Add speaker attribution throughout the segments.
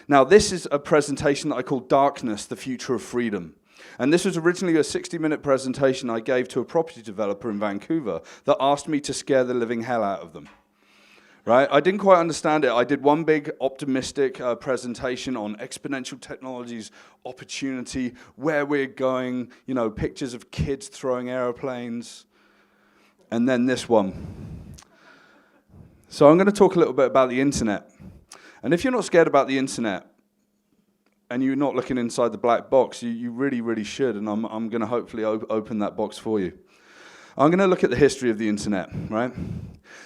Speaker 1: Now, this is a presentation that I call Darkness, the Future of Freedom. And this was originally a 60-minute presentation I gave to a property developer in Vancouver that asked me to scare the living hell out of them. Right? I didn't quite understand it. I did one big optimistic presentation on exponential technologies, opportunity, where we're going, pictures of kids throwing aeroplanes, and then this one. So I'm going to talk a little bit about the internet. And if you're not scared about the internet, and you're not looking inside the black box, you really, really should, and I'm going to hopefully open that box for you. I'm going to look at the history of the internet, right?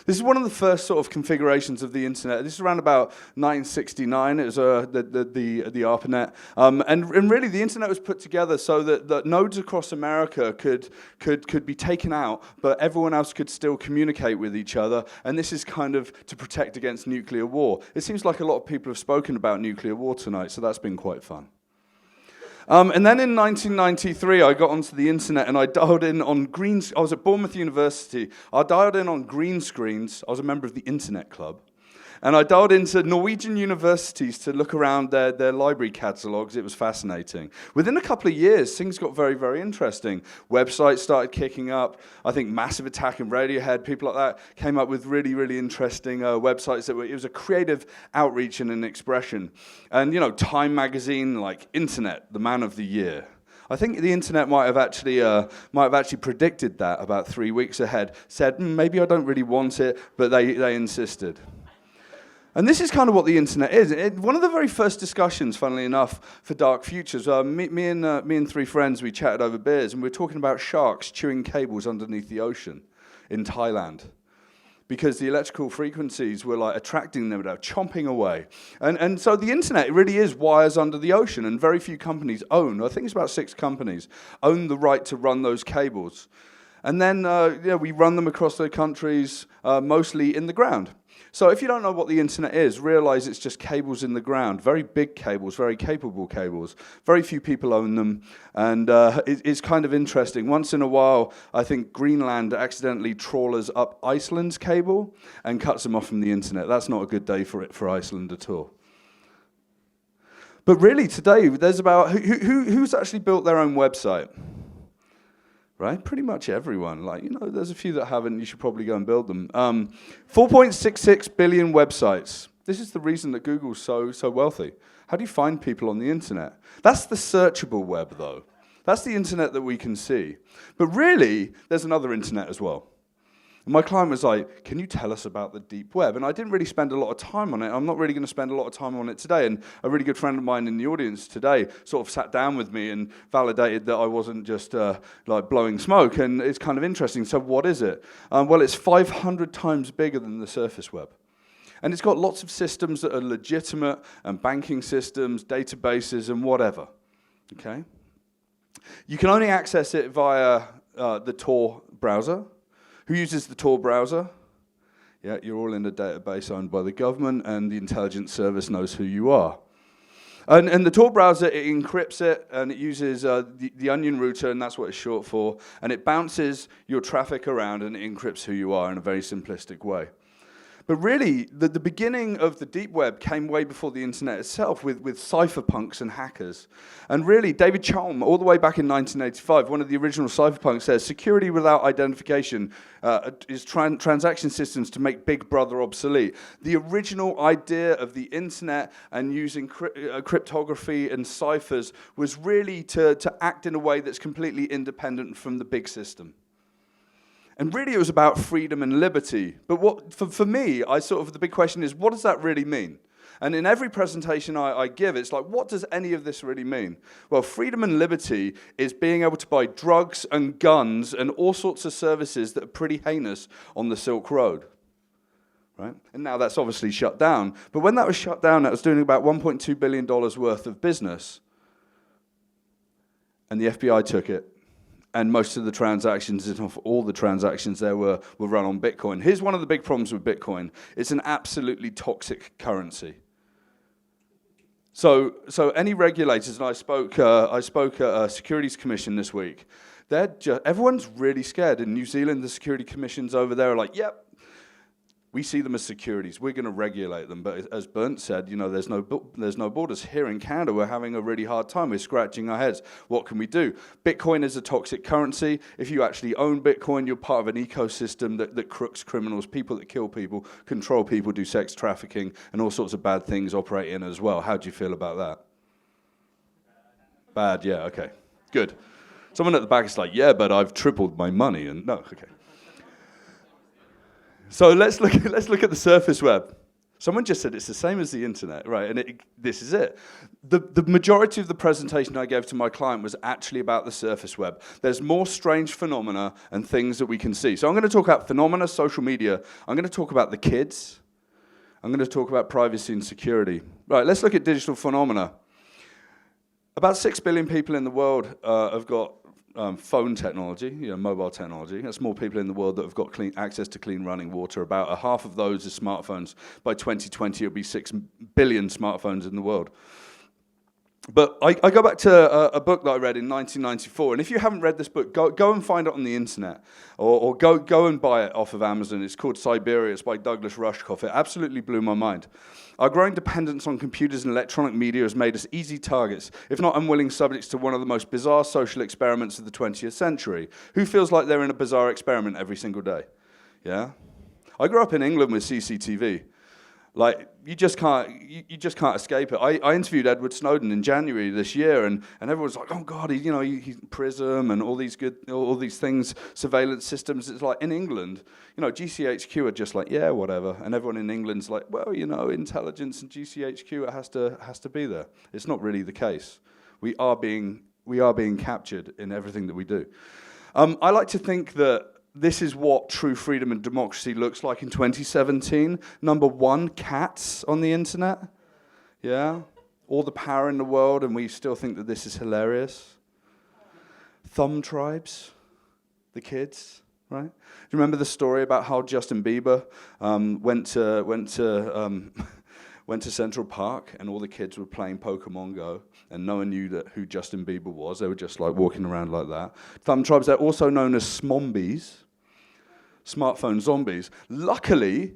Speaker 1: This is one of the first sort of configurations of the internet. This is around about 1969. It was the ARPANET. And really, the internet was put together so that nodes across America could be taken out, but everyone else could still communicate with each other. And this is kind of to protect against nuclear war. It seems like a lot of people have spoken about nuclear war tonight, so that's been quite fun. And then in 1993, I got onto the internet and I dialed in on I was at Bournemouth University. I dialed in on green screens. I was a member of the Internet Club. And I dialed into Norwegian universities to look around their library catalogues. It was fascinating. Within a couple of years, things got very, very interesting. Websites started kicking up. I think Massive Attack and Radiohead, people like that, came up with really, really interesting websites. It was a creative outreach and an expression. And, Time magazine, like Internet, the man of the year. I think the internet might have actually predicted that about 3 weeks ahead, said, maybe I don't really want it, but they insisted. And this is kind of what the internet is. One of the very first discussions, funnily enough, for Dark Futures, me and three friends, we chatted over beers, and we were talking about sharks chewing cables underneath the ocean in Thailand. Because the electrical frequencies were like attracting them, they were chomping away. And so the internet really is wires under the ocean, and very few companies own, I think it's about 6 companies, own the right to run those cables. And then we run them across the countries, mostly in the ground. So if you don't know what the internet is, realize it's just cables in the ground, very big cables, very capable cables. Very few people own them, and it's kind of interesting. Once in a while, I think Greenland accidentally trawlers up Iceland's cable and cuts them off from the internet. That's not a good day for Iceland at all. But really, today, there's about who's actually built their own website? Right? Pretty much everyone. There's a few that haven't. You should probably go and build them. 4.66 billion websites. This is the reason that Google's so wealthy. How do you find people on the internet? That's the searchable web, though. That's the internet that we can see. But really, there's another internet as well. And my client was like, can you tell us about the deep web? And I didn't really spend a lot of time on it. I'm not really going to spend a lot of time on it today. And a really good friend of mine in the audience today sort of sat down with me and validated that I wasn't just blowing smoke. And it's kind of interesting. So what is it? Well, it's 500 times bigger than the surface web. And it's got lots of systems that are legitimate, and banking systems, databases, and whatever. Okay? You can only access it via the Tor browser. Who uses the Tor browser? Yeah, you're all in a database owned by the government, and the intelligence service knows who you are. And the Tor browser, it encrypts it, and it uses the onion router, and that's what it's short for, and it bounces your traffic around, and it encrypts who you are in a very simplistic way. But really, the beginning of the deep web came way before the internet itself with cypherpunks and hackers. And really, David Chalm, all the way back in 1985, one of the original cypherpunks says, security without identification is transaction systems to make Big Brother obsolete. The original idea of the internet and using cryptography and ciphers was really to act in a way that's completely independent from the big system. And really, it was about freedom and liberty. But for me, the big question is, what does that really mean? And in every presentation I give, it's like, what does any of this really mean? Well, freedom and liberty is being able to buy drugs and guns and all sorts of services that are pretty heinous on the Silk Road. Right? And now that's obviously shut down. But when that was shut down, that was doing about $1.2 billion worth of business. And the FBI took it. And most of the transactions, if not all the transactions there were run on Bitcoin. Here's one of the big problems with Bitcoin. It's an absolutely toxic currency. So any regulators, and I spoke at a Securities Commission this week, everyone's really scared. In New Zealand, the Security Commissions over there are like, yep, We see them as securities. We're going to regulate them. But as Bernd said, there's no borders. Here in Canada, we're having a really hard time. We're scratching our heads. What can we do? Bitcoin is a toxic currency. If you actually own Bitcoin, you're part of an ecosystem that crooks, criminals, people that kill people, control people, do sex trafficking, and all sorts of bad things operate in as well. How do you feel about that? Bad, yeah, okay. Good. Someone at the back is like, yeah, but I've tripled my money. And no, okay. So let's look at the surface web. Someone just said it's the same as the internet, right? And this is it. The majority of the presentation I gave to my client was actually about the surface web. There's more strange phenomena and things that we can see. So I'm going to talk about phenomena, social media. I'm going to talk about the kids. I'm going to talk about privacy and security. Right, let's look at digital phenomena. About 6 billion people in the world have got phone technology, mobile technology. That's more people in the world that have got access to clean running water. About a half of those are smartphones. By 2020, it'll be 6 billion smartphones in the world. But I go back to a book that I read in 1994, and if you haven't read this book, go and find it on the internet, or go and buy it off of Amazon. It's called Siberia. It's by Douglas Rushkoff. It absolutely blew my mind. Our growing dependence on computers and electronic media has made us easy targets, if not unwilling subjects, to one of the most bizarre social experiments of the 20th century. Who feels like they're in a bizarre experiment every single day? Yeah? I grew up in England with CCTV. Like, you just can't escape it. I interviewed Edward Snowden in January this year, and everyone's like, oh God, he's PRISM and all these things, surveillance systems. It's like in England, GCHQ are just like, yeah, whatever, and everyone in England's like, well, intelligence and GCHQ, it has to be there. It's not really the case. We are being captured in everything that we do. I like to think that this is what true freedom and democracy looks like in 2017. Number one, cats on the internet. Yeah? All the power in the world, and we still think that this is hilarious. Thumb tribes, the kids, right? Do you remember the story about how Justin Bieber went to Central Park, and all the kids were playing Pokemon Go, and no one knew who Justin Bieber was. They were just like walking around like that. Thumb tribes, they're also known as smombies. Smartphone zombies. Luckily,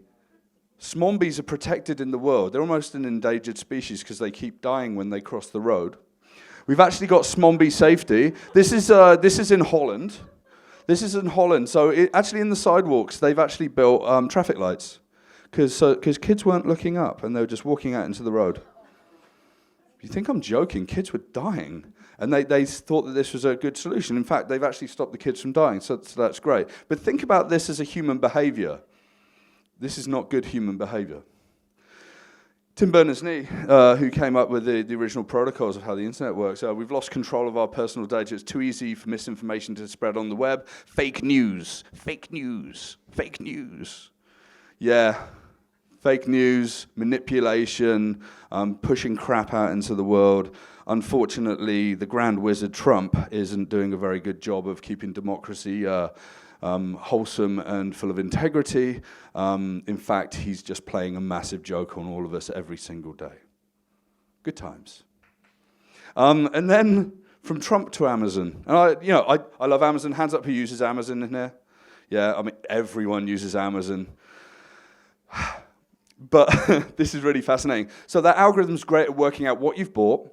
Speaker 1: smombies are protected in the world. They're almost an endangered species because they keep dying when they cross the road. We've actually got smombie safety. This is in Holland. This is in Holland. So actually in the sidewalks, they've actually built traffic lights because kids weren't looking up and they were just walking out into the road. You think I'm joking? Kids were dying. And they thought that this was a good solution. In fact, they've actually stopped the kids from dying, so that's great. But think about this as a human behavior. This is not good human behavior. Tim Berners-Lee, who came up with the original protocols of how the internet works, we've lost control of our personal data. It's too easy for misinformation to spread on the web. Fake news, fake news, fake news. Yeah, fake news, manipulation, pushing crap out into the world. Unfortunately, the Grand Wizard Trump isn't doing a very good job of keeping democracy wholesome and full of integrity. In fact, he's just playing a massive joke on all of us every single day. Good times. And then from Trump to Amazon. And I love Amazon. Hands up who uses Amazon in here. Yeah, I mean, everyone uses Amazon. But this is really fascinating. So that algorithm's great at working out what you've bought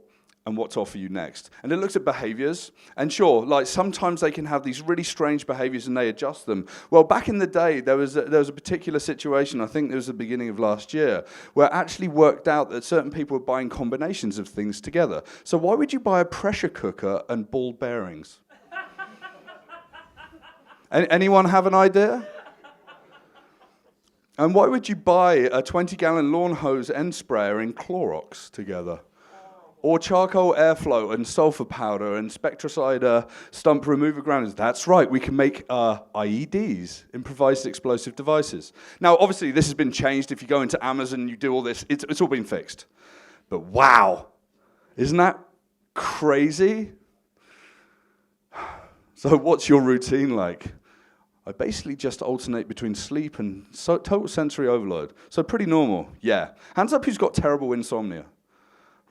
Speaker 1: and what to offer you next. And it looks at behaviors. And sure, like sometimes they can have these really strange behaviors and they adjust them. Well, back in the day, there was a particular situation, I think it was the beginning of last year, where it actually worked out that certain people were buying combinations of things together. So why would you buy a pressure cooker and ball bearings? Anyone have an idea? And why would you buy a 20-gallon lawn hose end sprayer and Clorox together? Or charcoal airflow and sulfur powder and spectricide stump remover grounders? That's right, we can make IEDs, improvised explosive devices. Now, obviously, this has been changed. If you go into Amazon, you do all this, it's all been fixed. But wow, isn't that crazy? So what's your routine like? I basically just alternate between sleep and total sensory overload. So pretty normal, yeah. Hands up who's got terrible insomnia,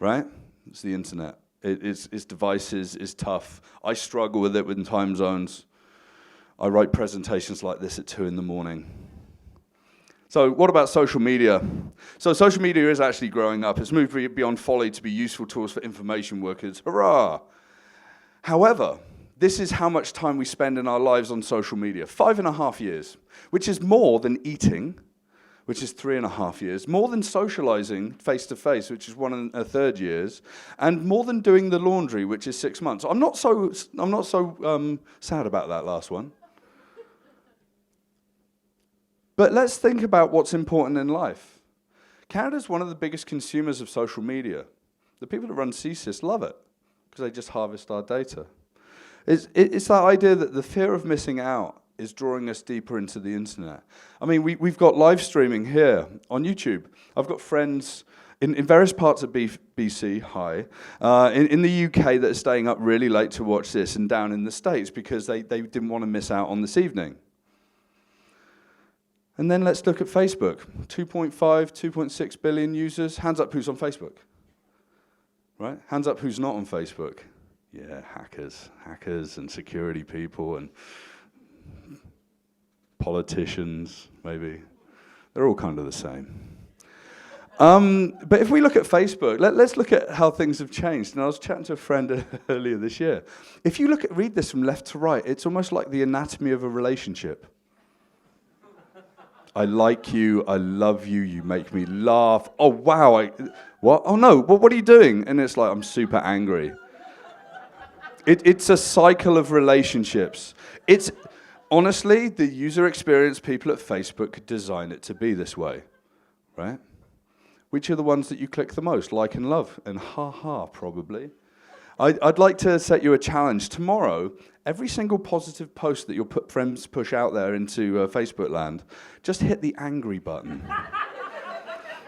Speaker 1: right? It's the internet. It's devices, it's tough. I struggle with it within time zones. I write presentations like this at 2 in the morning. So what about social media? So social media is actually growing up. It's moved beyond folly to be useful tools for information workers. Hurrah! However, this is how much time we spend in our lives on social media. 5.5 years, which is more than eating, which is 3.5 years, more than socializing face-to-face, which is 1.3 years, and more than doing the laundry, which is 6 months. I'm not so sad about that last one. But let's think about what's important in life. Canada's one of the biggest consumers of social media. The people that run CSIS love it, because they just harvest our data. It's that idea that the fear of missing out is drawing us deeper into the internet. I mean, we've got live streaming here on YouTube. I've got friends in various parts of BC, in the UK that are staying up really late to watch this, and down in the States because they didn't want to miss out on this evening. And then let's look at Facebook. 2.5, 2.6 billion users. Hands up who's on Facebook. Right? Hands up who's not on Facebook. Yeah, hackers and security people and politicians, maybe. They're all kind of the same. But if we look at Facebook, let's look at how things have changed. And I was chatting to a friend earlier this year. If you read this from left to right, it's almost like the anatomy of a relationship. I like you, I love you, you make me laugh. Oh, wow, what? Oh, no, what are you doing? And it's like, I'm super angry. It's a cycle of relationships. It's, honestly, the user experience people at Facebook could design it to be this way, right? Which are the ones that you click the most? Like and love, and ha-ha, probably. I'd like to set you a challenge. Tomorrow, every single positive post that your friends push out there into Facebook land, just hit the angry button.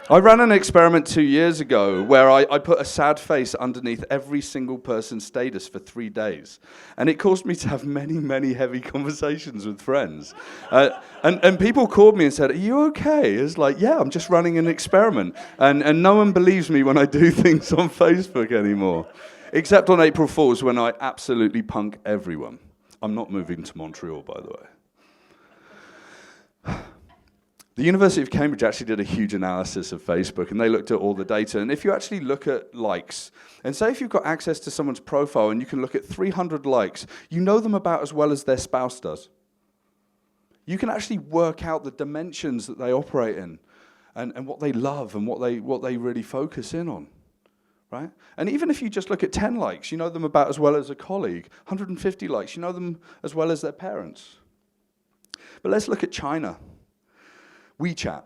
Speaker 1: I ran an experiment 2 years ago where I put a sad face underneath every single person's status for 3 days. And it caused me to have many, many heavy conversations with friends. And people called me and said, "Are you okay?" It's like, yeah, I'm just running an experiment. And no one believes me when I do things on Facebook anymore. Except on April Fools, when I absolutely punk everyone. I'm not moving to Montreal, by the way. The University of Cambridge actually did a huge analysis of Facebook, and they looked at all the data. And if you actually look at likes, and say if you've got access to someone's profile and you can look at 300 likes, you know them about as well as their spouse does. You can actually work out the dimensions that they operate in, and what they love, and what they really focus in on. Right? And even if you just look at 10 likes, you know them about as well as a colleague. 150 likes, you know them as well as their parents. But let's look at China. WeChat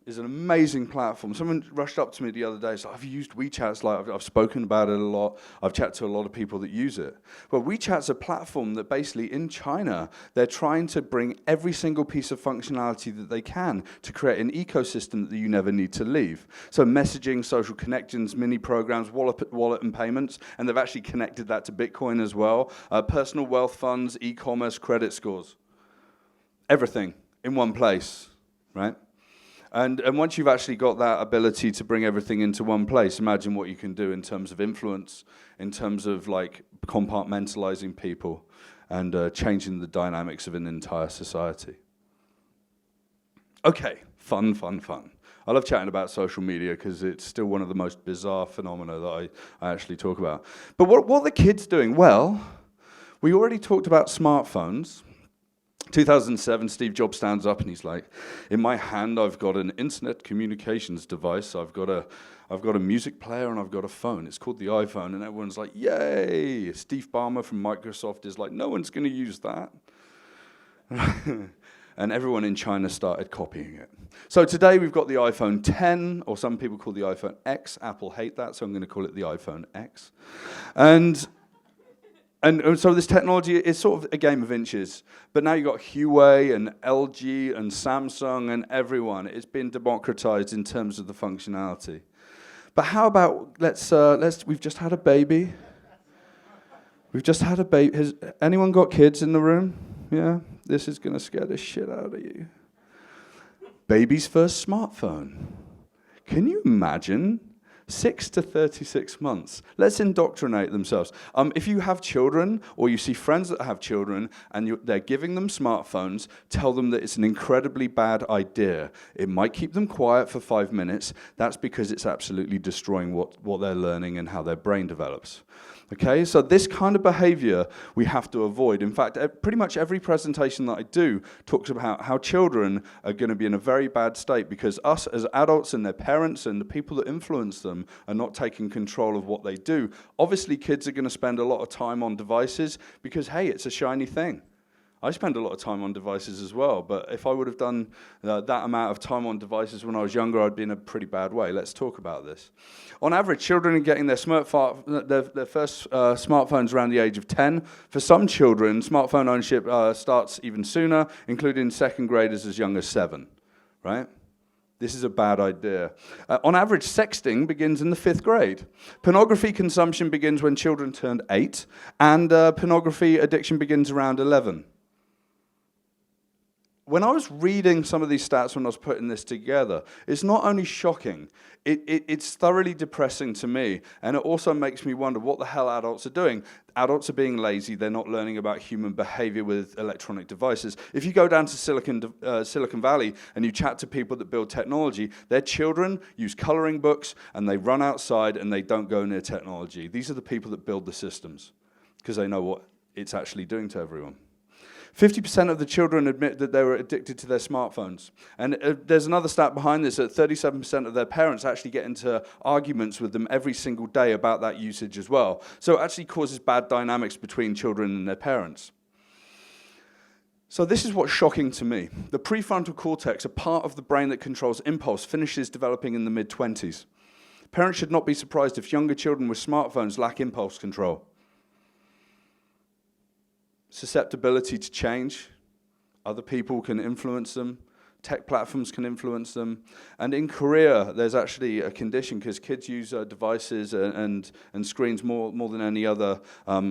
Speaker 1: is an amazing platform. Someone rushed up to me the other day and said, "I've used WeChat, it's like I've spoken about it a lot, I've chatted to a lot of people that use it." Well, WeChat's a platform that basically in China, they're trying to bring every single piece of functionality that they can to create an ecosystem that you never need to leave. So messaging, social connections, mini programs, wallet and payments, and they've actually connected that to Bitcoin as well, personal wealth funds, e-commerce, credit scores. Everything in one place. Right? And once you've actually got that ability to bring everything into one place, imagine what you can do in terms of influence, in terms of like compartmentalizing people and changing the dynamics of an entire society. Okay, fun. I love chatting about social media because it's still one of the most bizarre phenomena that I actually talk about. But what are the kids doing? Well, we already talked about smartphones. 2007, Steve Jobs stands up and he's like, "In my hand, I've got an internet communications device. I've got a music player and I've got a phone. It's called the iPhone." And everyone's like, "Yay!" Steve Ballmer from Microsoft is like, "No one's going to use that." And everyone in China started copying it. So today we've got the iPhone 10, or some people call the iPhone X. Apple hate that, so I'm going to call it the iPhone X. And so this technology is sort of a game of inches. But now you've got Huawei and LG and Samsung and everyone. It's been democratized in terms of the functionality. But how about, we've just had a baby. We've just had a baby. Has anyone got kids in the room? Yeah? This is going to scare the shit out of you. Baby's first smartphone. Can you imagine 6 to 36 months. Let's indoctrinate themselves. If you have children or you see friends that have children and they're giving them smartphones, tell them that it's an incredibly bad idea. It might keep them quiet for 5 minutes. That's because it's absolutely destroying what they're learning and how their brain develops. Okay, so this kind of behavior we have to avoid. In fact, pretty much every presentation that I do talks about how children are going to be in a very bad state because us as adults and their parents and the people that influence them are not taking control of what they do. Obviously, kids are going to spend a lot of time on devices because, hey, it's a shiny thing. I spend a lot of time on devices as well, but if I would have done that amount of time on devices when I was younger, I'd be in a pretty bad way. Let's talk about this. On average, children are getting their first smartphones around the age of 10. For some children, smartphone ownership starts even sooner, including second graders as young as 7, right? This is a bad idea. On average, sexting begins in the 5th grade. Pornography consumption begins when children turn 8, and pornography addiction begins around 11. When I was reading some of these stats when I was putting this together, it's not only shocking, it's thoroughly depressing to me, and it also makes me wonder what the hell adults are doing. Adults are being lazy, they're not learning about human behavior with electronic devices. If you go down to Silicon Valley and you chat to people that build technology, their children use coloring books and they run outside and they don't go near technology. These are the people that build the systems because they know what it's actually doing to everyone. 50% of the children admit that they were addicted to their smartphones. And there's another stat behind this, that 37% of their parents actually get into arguments with them every single day about that usage as well. So it actually causes bad dynamics between children and their parents. So this is what's shocking to me. The prefrontal cortex, a part of the brain that controls impulse, finishes developing in the mid-20s. Parents should not be surprised if younger children with smartphones lack impulse control. Susceptibility to change. Other people can influence them. Tech platforms can influence them. And in Korea, there's actually a condition, because kids use devices and screens more than any other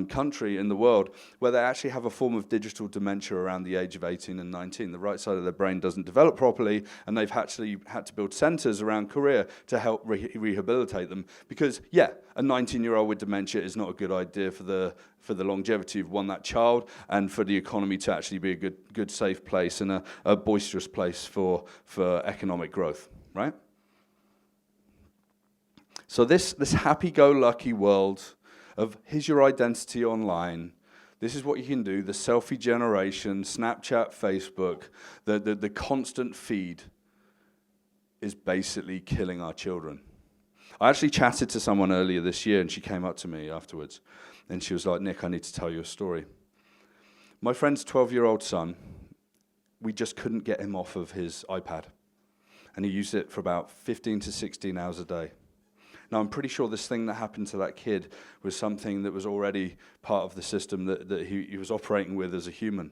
Speaker 1: country in the world, where they actually have a form of digital dementia around the age of 18 and 19. The right side of their brain doesn't develop properly, and they've actually had to build centers around Korea to help rehabilitate them. Because, yeah, a 19-year-old with dementia is not a good idea for the longevity of that child, and for the economy to actually be a good safe place and a boisterous place for economic growth, right? So this happy-go-lucky world of here's your identity online, this is what you can do, the selfie generation, Snapchat, Facebook, the constant feed is basically killing our children. I actually chatted to someone earlier this year, and she came up to me afterwards, and she was like, Nick, I need to tell you a story. My friend's 12-year-old son, we just couldn't get him off of his iPad, and he used it for about 15 to 16 hours a day. Now, I'm pretty sure this thing that happened to that kid was something that was already part of the system that he was operating with as a human.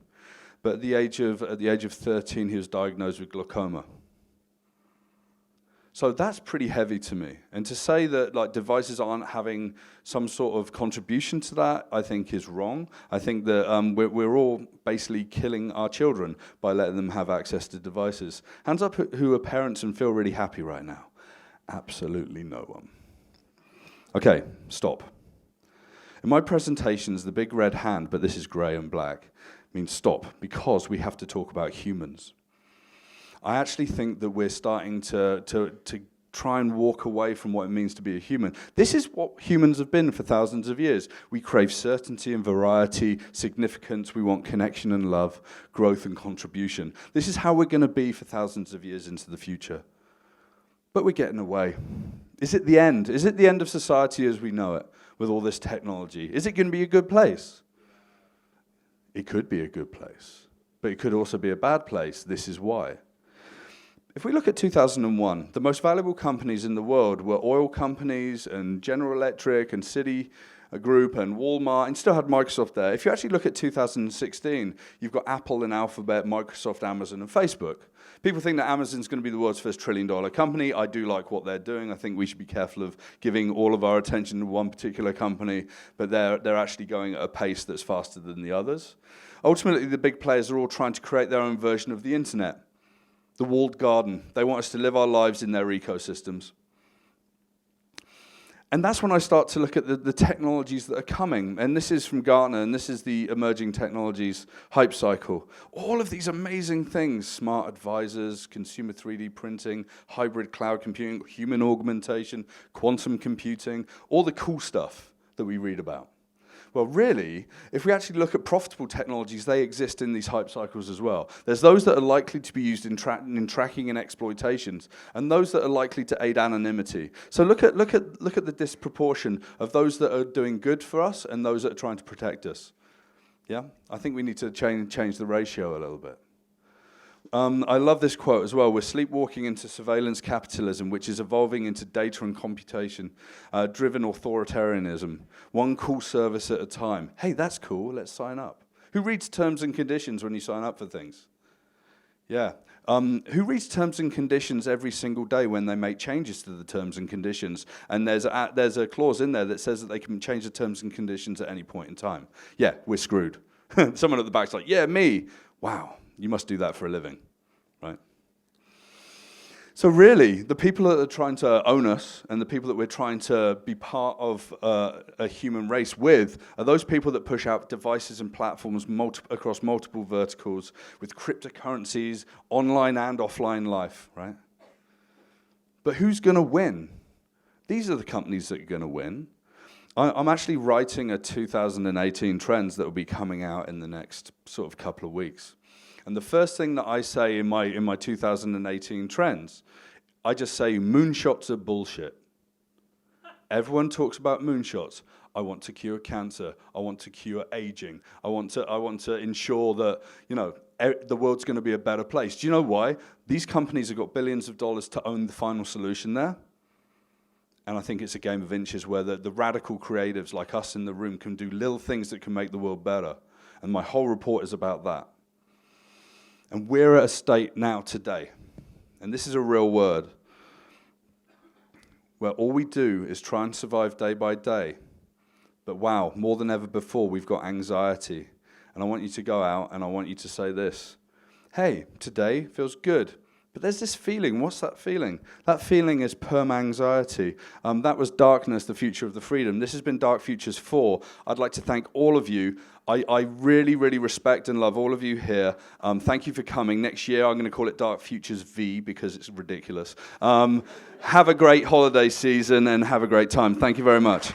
Speaker 1: But at the age of 13, he was diagnosed with glaucoma. So that's pretty heavy to me. And to say that devices aren't having some sort of contribution to that, I think is wrong. I think that we're all basically killing our children by letting them have access to devices. Hands up who are parents and feel really happy right now. Absolutely no one. Okay, stop. In my presentations, the big red hand, but this is grey and black, means stop, because we have to talk about humans. I actually think that we're starting to try and walk away from what it means to be a human. This is what humans have been for thousands of years. We crave certainty and variety, significance. We want connection and love, growth and contribution. This is how we're going to be for thousands of years into the future. But we're getting away. Is it the end? Is it the end of society as we know it with all this technology? Is it going to be a good place? It could be a good place, but it could also be a bad place. This is why. If we look at 2001, the most valuable companies in the world were oil companies and General Electric and Citi Group and Walmart, and still had Microsoft there. If you actually look at 2016, you've got Apple and Alphabet, Microsoft, Amazon, and Facebook. People think that Amazon's going to be the world's first trillion-dollar company. I do like what they're doing. I think we should be careful of giving all of our attention to one particular company, but they're actually going at a pace that's faster than the others. Ultimately, the big players are all trying to create their own version of the internet. The walled garden. They want us to live our lives in their ecosystems. And that's when I start to look at the technologies that are coming. And this is from Gartner, and this is the emerging technologies hype cycle. All of these amazing things, smart advisors, consumer 3D printing, hybrid cloud computing, human augmentation, quantum computing, all the cool stuff that we read about. Well, really, if we actually look at profitable technologies, they exist in these hype cycles as well. There's those that are likely to be used in tracking and exploitations, and those that are likely to aid anonymity. So look at the disproportion of those that are doing good for us and those that are trying to protect us. Yeah, I think we need to change the ratio a little bit. I love this quote as well. We're sleepwalking into surveillance capitalism, which is evolving into data and computation-driven authoritarianism, one cool service at a time. Hey, that's cool, let's sign up. Who reads terms and conditions when you sign up for things? Yeah. Who reads terms and conditions every single day when they make changes to the terms and conditions? And there's a clause in there that says that they can change the terms and conditions at any point in time. Yeah, we're screwed. Someone at the back's like, yeah, me. Wow. You must do that for a living, right? So really, the people that are trying to own us and the people that we're trying to be part of a human race with are those people that push out devices and platforms across multiple verticals with cryptocurrencies, online and offline life, right? But who's going to win? These are the companies that are going to win. I'm actually writing a 2018 trends that will be coming out in the next sort of couple of weeks. And the first thing that I say in my 2018 trends, I just say moonshots are bullshit. Everyone talks about moonshots. I want to cure cancer. I want to cure aging. I want to ensure that, the world's going to be a better place. Do you know why? These companies have got billions of dollars to own the final solution there. And I think it's a game of inches where the radical creatives like us in the room can do little things that can make the world better. And my whole report is about that. And we're at a state now today, and this is a real word, where all we do is try and survive day by day. But wow, more than ever before, we've got anxiety. And I want you to go out and I want you to say this. Hey, today feels good. But there's this feeling. What's that feeling? That feeling is perma-anxiety. That was Darkness, the Future of the Freedom. This has been Dark Futures 4. I'd like to thank all of you. I really, really respect and love all of you here. Thank you for coming. Next year, I'm going to call it Dark Futures V because it's ridiculous. Have a great holiday season and have a great time. Thank you very much.